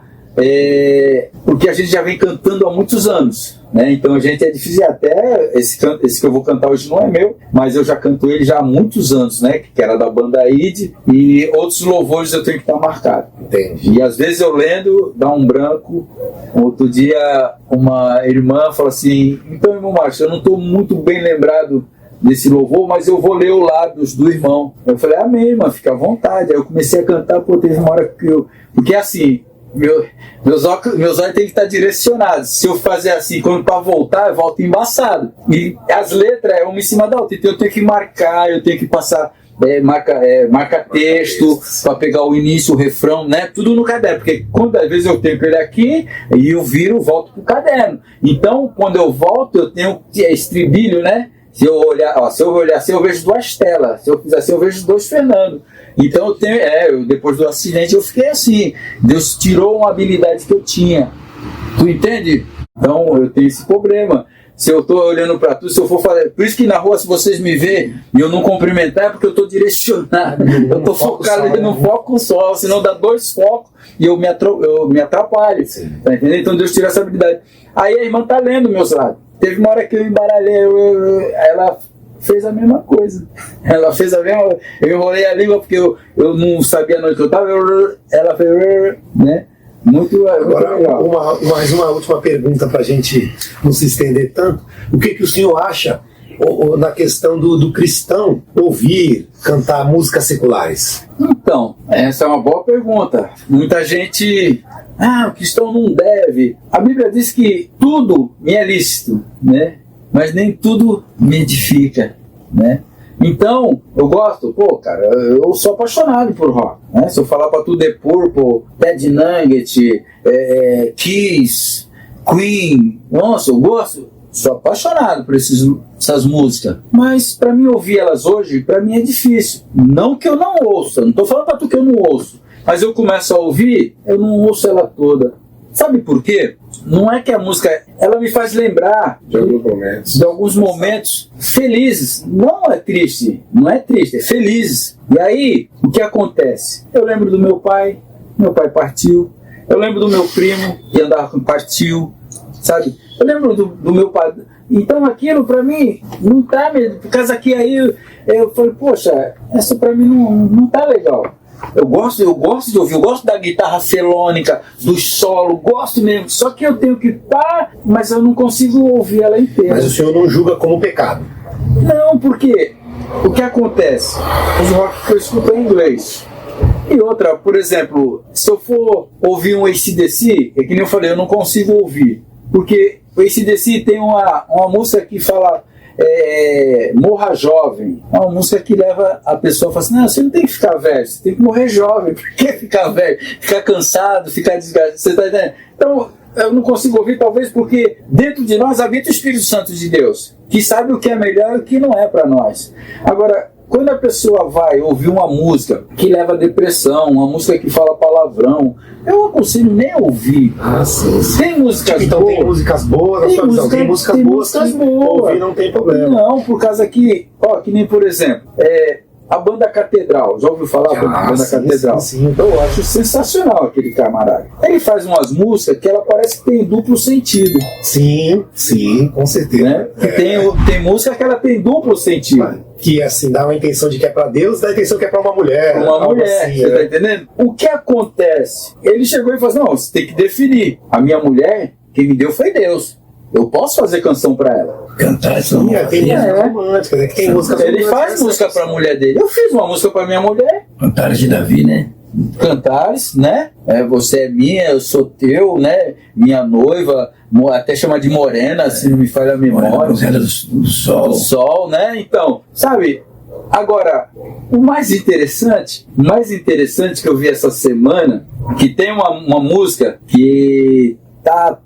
C: Porque a gente já vem cantando há muitos anos, né? Então a gente é difícil, até esse que eu vou cantar hoje não é meu, mas eu já canto ele já há muitos anos, né? Que era da banda Aide, e outros louvores eu tenho que estar marcado.
B: Entendi.
C: E às vezes eu lendo, dá um branco. Outro dia uma irmã fala assim, então irmão Márcio, eu não estou muito bem lembrado desse louvor, mas eu vou ler os lábios do irmão. Eu falei, amém, irmã, fica à vontade. Aí eu comecei a cantar, teve uma hora que porque assim, meus olhos têm que estar direcionados. Se eu fazer assim, quando para voltar, eu volto embaçado. E as letras é uma em cima da outra. Então eu tenho que marcar, eu tenho que passar, marca texto para pegar o início, o refrão, né? Tudo no caderno. Porque às vezes eu tenho ele aqui e eu volto pro caderno. Então, quando eu volto, eu tenho estribilho, né? Se eu olhar assim, eu vejo 2 telas. Se eu fizer assim, eu vejo 2 Fernando. Então eu tenho, depois do acidente eu fiquei assim. Deus tirou uma habilidade que eu tinha. Tu entende? Então eu tenho esse problema. Se eu estou olhando para tu, se eu for fazer. Por isso que na rua, se vocês me verem e eu não cumprimentar, é porque eu estou direcionado. Eu estou focado ali no foco só, senão dá 2 focos e eu me atrapalho. Tá entendendo? Então Deus tirou essa habilidade. Aí a irmã está lendo meus lados. Teve uma hora que eu embaralhei, ela fez a mesma coisa. Ela fez a mesma. Eu enrolei a língua porque eu não sabia onde eu estava. Ela fez, né? Muito
B: Agora,
C: legal.
B: Mais uma última pergunta para a gente não se estender tanto. O que o senhor acha na questão do cristão ouvir, cantar músicas seculares?
C: Então, essa é uma boa pergunta. Muita gente... o cristão não deve. A Bíblia diz que tudo me é lícito, né? Mas nem tudo me edifica, né? Então, eu gosto, cara, eu sou apaixonado por rock, né? Se eu falar pra tu The Purple, Ted Nugget, Kiss, Queen, nossa, eu gosto. sou apaixonado por essas músicas, mas para mim ouvir elas hoje, para mim é difícil. Não que eu não ouça, não estou falando para tu que eu não ouço, mas eu começo a ouvir, eu não ouço ela toda. Sabe por quê? Não é que a música, ela me faz lembrar de alguns momentos felizes. Não é triste, é felizes. E aí, o que acontece? Eu lembro do meu pai partiu. Eu lembro do meu primo, que andava com partiu, sabe? Eu lembro do meu pai. Então aquilo pra mim não tá mesmo. Por causa que aí eu falei, poxa, essa pra mim não tá legal. Eu gosto de ouvir, eu gosto da guitarra felônica, do solo, gosto mesmo. Só que eu tenho que parar, mas eu não consigo ouvir ela inteira.
B: Mas o senhor não julga como pecado?
C: Não, porque o que acontece? Os rock que eu escuto é em inglês. E outra, por exemplo, se eu for ouvir um AC/DC, é que nem eu falei, eu não consigo ouvir. Porque o AC/DC tem uma música que fala Morra Jovem. É uma música que leva a pessoa a falar assim, não, você não tem que ficar velho, você tem que morrer jovem. Por que ficar velho? Ficar cansado, ficar desgastado. Você tá entendendo? Então, eu não consigo ouvir, talvez porque dentro de nós habita o Espírito Santo de Deus, que sabe o que é melhor e o que não é para nós. Agora, quando a pessoa vai ouvir uma música que leva a depressão, uma música que fala palavrão, eu não consigo nem ouvir.
B: Sim.
C: Tem músicas
B: então
C: boas.
B: Tem músicas boas na sua visão. Tem músicas boas que ouvir não tem problema.
C: Não, por causa que, que nem por exemplo, a banda Catedral. Já ouviu falar da banda Catedral?
B: Sim.
C: Eu acho sensacional aquele camarada. Ele faz umas músicas que ela parece que tem duplo sentido.
B: Sim, com certeza.
C: Né? Tem música que ela tem duplo sentido.
B: Que assim, dá uma intenção de que é pra Deus, dá a intenção que é pra uma mulher.
C: Assim, você tá entendendo? O que acontece? Ele chegou e falou assim, não, você tem que definir. A minha mulher, quem me deu foi Deus. Eu posso fazer canção pra ela.
D: Cantar essa música.
B: Tem música romântica, né? Que tem música
C: Ele faz música pra mulher dele. Eu fiz uma música pra minha mulher.
D: Cantares de Davi, né?
C: Cantares, né? Você é minha, eu sou teu, né? Minha noiva, até chama de morena, se não me falha a memória.
D: Do sol.
C: Do sol, né? Então, sabe? Agora, o mais interessante que eu vi essa semana, que tem uma música que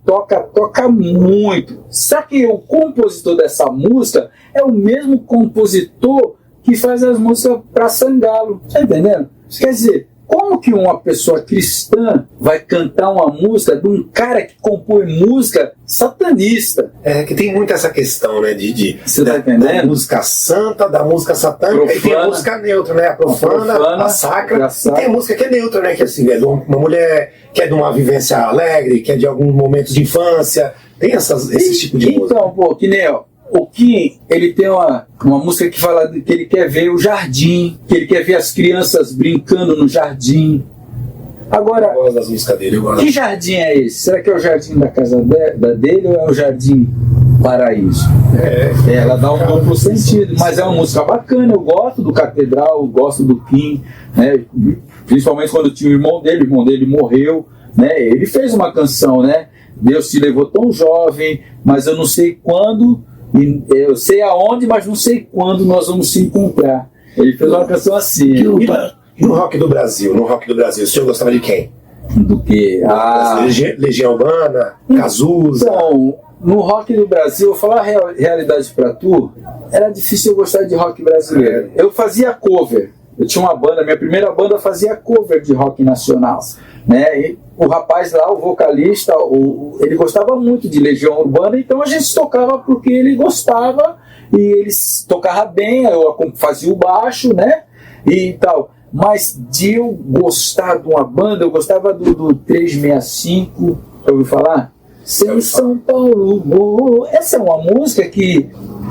C: toca muito. Só que o compositor dessa música é o mesmo compositor que faz as músicas para Sangalo. Tá entendendo? Quer dizer, como que uma pessoa cristã vai cantar uma música de um cara que compõe música satanista?
B: Que tem muito essa questão, né?
C: Você tá entendendo?
B: Da música santa, da música satânica,
C: profana,
B: e tem a música neutra, né? A profana, a sacra. E tem a música que é neutra, né? Que assim, é de uma mulher, que é de uma vivência alegre, que é de alguns momentos de infância. Tem esse tipo de música.
C: Então, que nem o Kim, ele tem uma música que fala que ele quer ver o jardim, que ele quer ver as crianças brincando no jardim. Agora,
B: eu gosto das músicas dele, eu gosto.
C: Que jardim é esse? Será que é o jardim da casa dele ou é o jardim paraíso? Ela dá um duplo sentido, mas é uma música bacana. Eu gosto do Catedral, eu gosto do Kim, né? Principalmente quando tinha o irmão dele morreu, né? Ele fez uma canção, né? Deus te levou tão jovem, mas eu não sei quando. Eu sei aonde, mas não sei quando nós vamos se encontrar. Ele fez uma canção assim.
B: E no rock do Brasil? O senhor gostava de quem?
C: Do que?
B: Legião Urbana, Cazuza.
C: Então, no rock do Brasil, eu vou falar a realidade pra tu, era difícil eu gostar de rock brasileiro. Eu fazia cover. Eu tinha uma banda, minha primeira banda fazia cover de rock nacional, né? E o rapaz lá, o vocalista, ele gostava muito de Legião Urbana, então a gente tocava porque ele gostava e ele tocava bem, eu fazia o baixo, né? E tal. Mas de eu gostar de uma banda, eu gostava do 365, já ouviu falar? Sem São Paulo. Essa é uma música que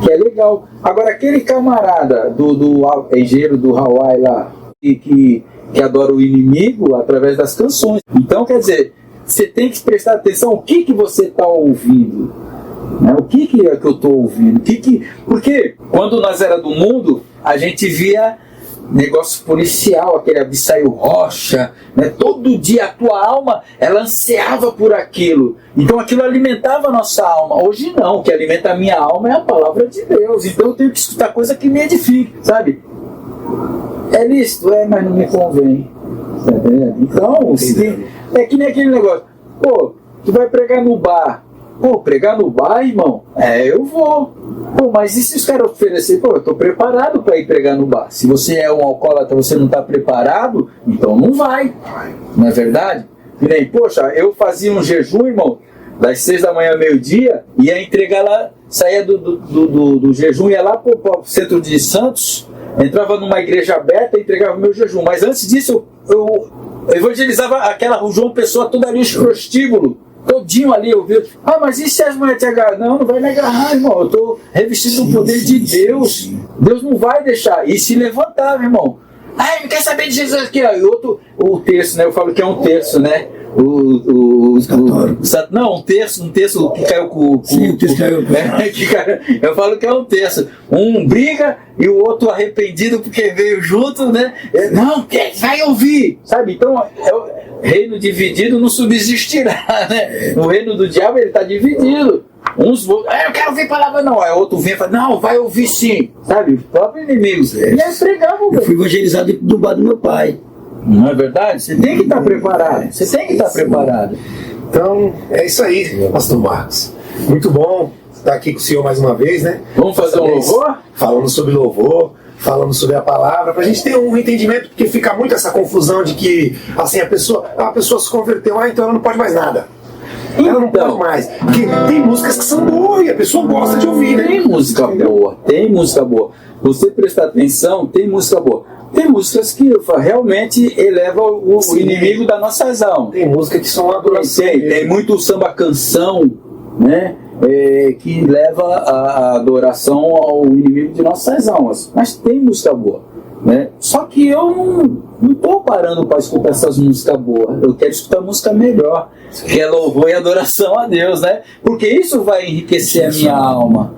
C: é legal. Agora, aquele camarada do engenheiro do Hawaii lá, que adora o inimigo através das canções. Então, quer dizer, você tem que prestar atenção o que você está ouvindo. Né? O que é que eu estou ouvindo? Porque quando nós era do mundo, a gente via negócio policial, aquele Abissaio Rocha, né? Todo dia a tua alma, ela ansiava por aquilo, então aquilo alimentava a nossa alma. Hoje não, o que alimenta a minha alma é a palavra de Deus, então eu tenho que escutar coisa que me edifique, sabe? É lícito, mas não me convém, tá entendendo? Então, é que nem aquele negócio, tu vai pregar no bar, Pô, pregar no bar, irmão? Eu vou. Pô, mas e se os caras oferecerem? Pô, eu tô preparado para ir pregar no bar. Se você é um alcoólatra, você não tá preparado, então não vai. Não é verdade? E nem, poxa, eu fazia um jejum, irmão, das 6 da manhã ao meio-dia, ia entregar lá, saía do jejum, ia lá pro centro de Santos, entrava numa igreja aberta e entregava o meu jejum. Mas antes disso, eu evangelizava aquela João Pessoa toda ali, os prostíbulos, todinho ali, eu vi. Mas e se as mulheres te agarram? Não vai me agarrar, irmão. Eu estou revestido do poder de Deus. Deus não vai deixar. E se levantava, irmão. Não quer saber de Jesus aqui, ó. E outro, o terço, né? Eu falo que é um terço, né? Um terço que caiu com. Sim, o terço caiu. Eu falo que é um terço. Um briga e o outro arrependido porque veio junto, né? Não, quem vai ouvir? Sabe? Então, reino dividido não subsistirá, né? O reino do diabo, ele está dividido. Uns vão, eu quero ouvir palavra não. Aí outro vem e fala, não, vai ouvir sim. Sabe? Os próprios inimigos. E aí pregavam. Eu
D: fui evangelizado do bar do meu pai.
C: Não é verdade? Você tem que estar preparado. Você tem que estar preparado.
B: Então, é isso aí, pastor Marcos. Muito bom estar aqui com o senhor mais uma vez, né?
C: Vamos fazer um louvor?
B: Falando sobre louvor, falando sobre a palavra, pra gente ter um entendimento, porque fica muito essa confusão de que, assim, a pessoa se converteu, então ela não pode mais nada. Ela não pode mais. Porque tem músicas que são boas e a pessoa gosta de ouvir, né?
C: Tem música boa. Você prestar atenção, tem música boa. Tem músicas que realmente elevam o inimigo das nossas almas.
B: Tem música que são adoração.
C: Tem muito samba canção, né? Que leva a adoração ao inimigo de nossas almas. Mas tem música boa, né? Só que eu não estou parando para escutar essas músicas boas. Eu quero escutar música melhor, que é louvor e adoração a Deus, né? Porque isso vai enriquecer a minha alma.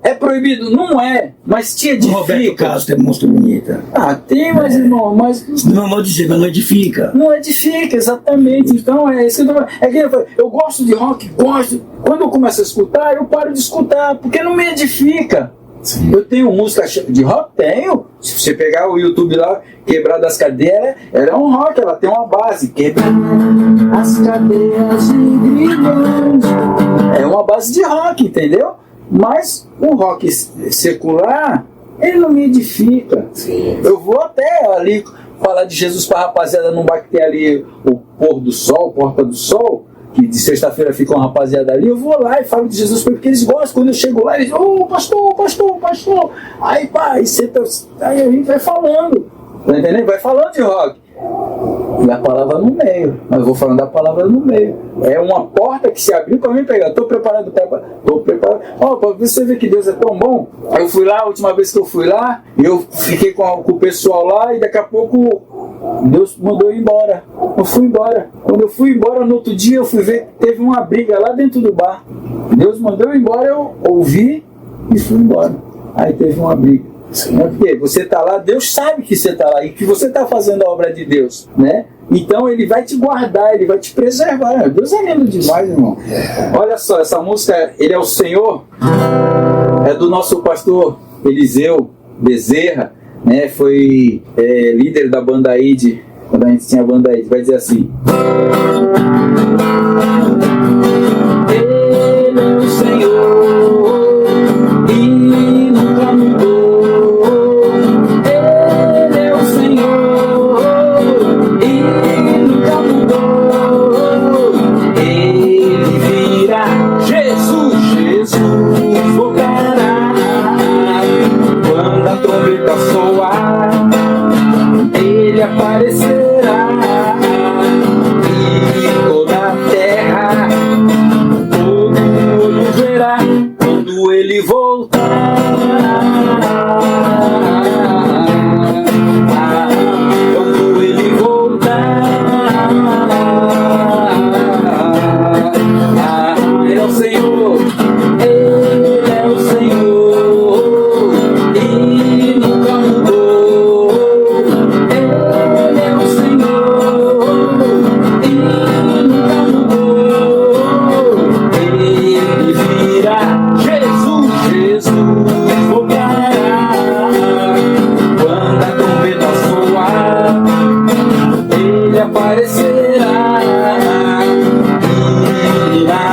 C: É proibido? Não é, mas te edifica.
D: Roberto Carlos tem música bonita.
C: Tem, mas irmão, mas...
D: Não vou dizer, mas não edifica.
C: Não edifica, exatamente. Então é isso que eu gosto de rock, gosto. Quando eu começo a escutar, eu paro de escutar, porque não me edifica. Sim. Eu tenho música de rock? Tenho. Se você pegar o YouTube lá, Quebrar das Cadeiras, ela é um rock, ela tem uma base. Quebrar as cadeias de grilhões. É uma base de rock, entendeu? Mas o rock secular, ele não me edifica. Sim. Eu vou até ali falar de Jesus para a rapaziada no bar que tem ali o pôr do sol, Porta do Sol, que de sexta-feira fica uma rapaziada ali, eu vou lá e falo de Jesus porque eles gostam. Quando eu chego lá, eles dizem, pastor. Aí aí a gente vai falando, tá entendendo? Vai falando de rock. E a palavra no meio. Mas eu vou falando da palavra no meio. É uma porta que se abriu para mim pegar. Estou preparado. Para você ver que Deus é tão bom. Aí eu fui lá, a última vez que eu fui lá, eu fiquei com o pessoal lá e daqui a pouco Deus mandou eu ir embora. Eu fui embora. Quando eu fui embora, no outro dia eu fui ver que teve uma briga lá dentro do bar. Deus mandou eu ir embora, eu ouvi e fui embora. Aí teve uma briga. Porque você está lá, Deus sabe que você está lá e que você está fazendo a obra de Deus, né? Então ele vai te guardar, ele vai te preservar. Deus é lindo demais, irmão. Olha só, essa música, Ele é o Senhor, é do nosso pastor Eliseu Bezerra, né? Foi líder da banda Aide, quando a gente tinha a banda Aide. Vai dizer assim: Ele é o Senhor e nunca mudou. Aparecerá e toda a terra, todo olho verá quando ele voltar. Quando ele voltar, ele é o Senhor, ele é o Senhor e nunca mudou. Aparecerá e irá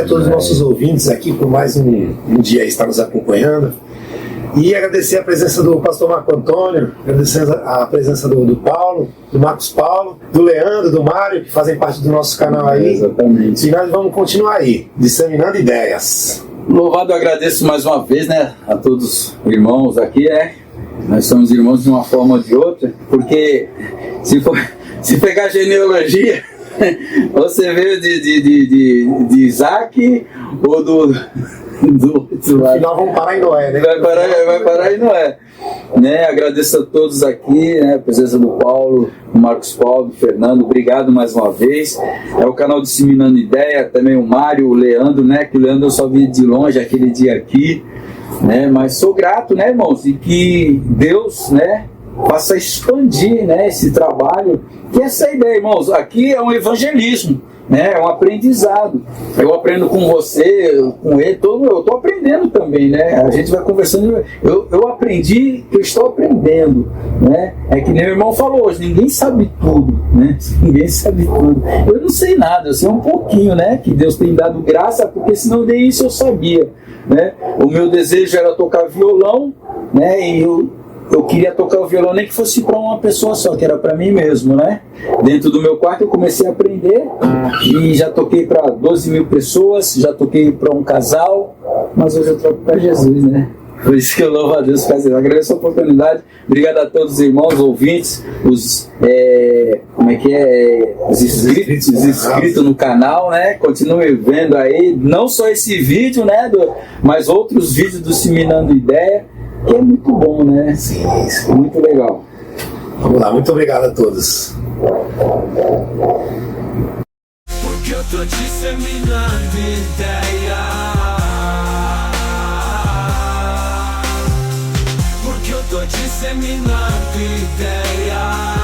B: todos os nossos ouvintes aqui por mais um dia estar nos acompanhando. E agradecer a presença do pastor Marco Antônio, agradecer a presença do Paulo, do Marcos Paulo, do Leandro, do Mário, que fazem parte do nosso canal aí.
C: Exatamente.
B: E nós vamos continuar aí, disseminando ideias.
C: Louvado, agradeço mais uma vez, né, a todos os irmãos aqui, né? Nós somos irmãos de uma forma ou de outra, porque se pegar a genealogia, você veio de Isaac ou do outro lado.
B: No final vamos parar em Noé, né?
C: Vai parar em Noé. Né? Agradeço a todos aqui, né? A presença do Paulo, do Marcos Paulo, do Fernando, obrigado mais uma vez. É o canal Disseminando Ideia, também o Mário, o Leandro, né? Que o Leandro eu só vi de longe aquele dia aqui, né? Mas sou grato, né, irmãos? E que Deus, né, faça expandir, né, esse trabalho. Que essa ideia, irmãos, aqui é um evangelismo, né, é um aprendizado. Eu aprendo com você, com ele, eu estou aprendendo também, né? A gente vai conversando. Eu aprendi, eu estou aprendendo, né? É que nem o irmão falou hoje, ninguém sabe tudo, né? Ninguém sabe tudo. Eu não sei nada, eu sei um pouquinho, né? Que Deus tem dado graça, porque senão nem isso eu sabia, né? O meu desejo era tocar violão, né? E eu queria tocar o violão nem que fosse para uma pessoa só, que era para mim mesmo, né? Dentro do meu quarto eu comecei a aprender e já toquei para 12 mil pessoas, já toquei para um casal, mas hoje eu toco para Jesus, né? Por isso que eu louvo a Deus, fazer. Agradeço a oportunidade. Obrigado a todos os irmãos, ouvintes, os inscritos no canal, né? Continue vendo aí, não só esse vídeo, né? Mas outros vídeos do Disseminando Ideia, que é muito bom, né?
B: Sim.
C: Muito legal.
B: Vamos lá, muito obrigado a todos.
A: Porque eu tô disseminando ideia. Porque eu tô disseminando ideia.